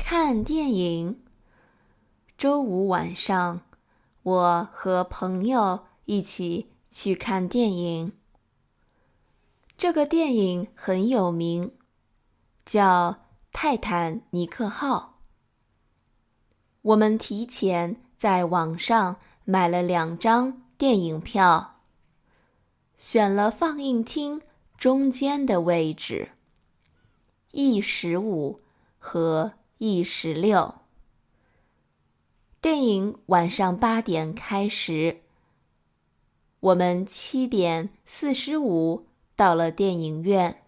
看电影。周五晚上，我和朋友一起去看电影。这个电影很有名，叫《泰坦尼克号》。我们提前在网上买了2张电影票，选了放映厅中间的位置，E15和E16。电影晚上8点开始，我们7点45到了电影院。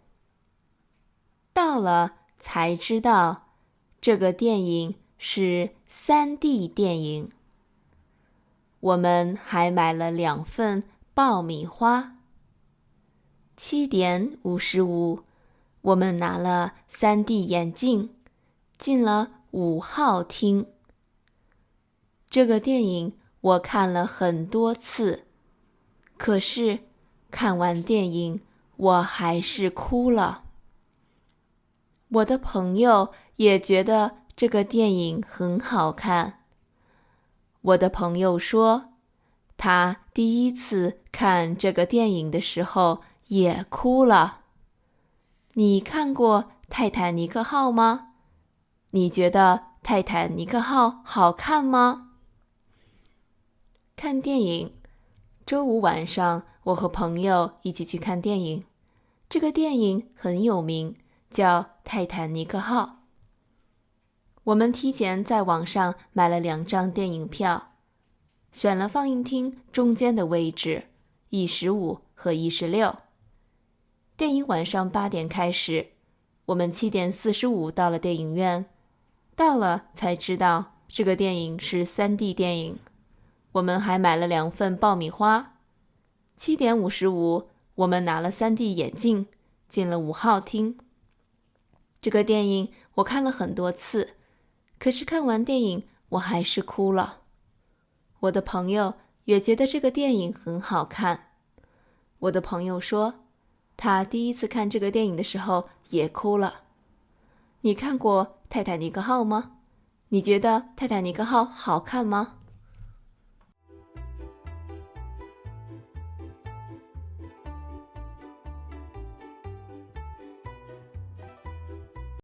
到了才知道，这个电影是3D 电影。我们还买了2份爆米花。7点55，我们拿了3D 眼镜，进了5号厅。这个电影我看了很多次，可是看完电影我还是哭了。我的朋友也觉得这个电影很好看。我的朋友说，他第一次看这个电影的时候也哭了。你看过泰坦尼克号吗？你觉得泰坦尼克号好看吗？看电影，周五晚上我和朋友一起去看电影。这个电影很有名，叫《泰坦尼克号》。我们提前在网上买了2张电影票，选了放映厅中间的位置，E15和E16。电影晚上8点开始，我们7点45到了电影院。到了才知道，这个电影是3D 电影。我们还买了2份爆米花。7点55，我们拿了3D 眼镜，进了5号厅。这个电影我看了很多次，可是看完电影我还是哭了。我的朋友也觉得这个电影很好看。我的朋友说，他第一次看这个电影的时候也哭了。你看过泰坦尼克号吗？你觉得泰坦尼克号好看吗？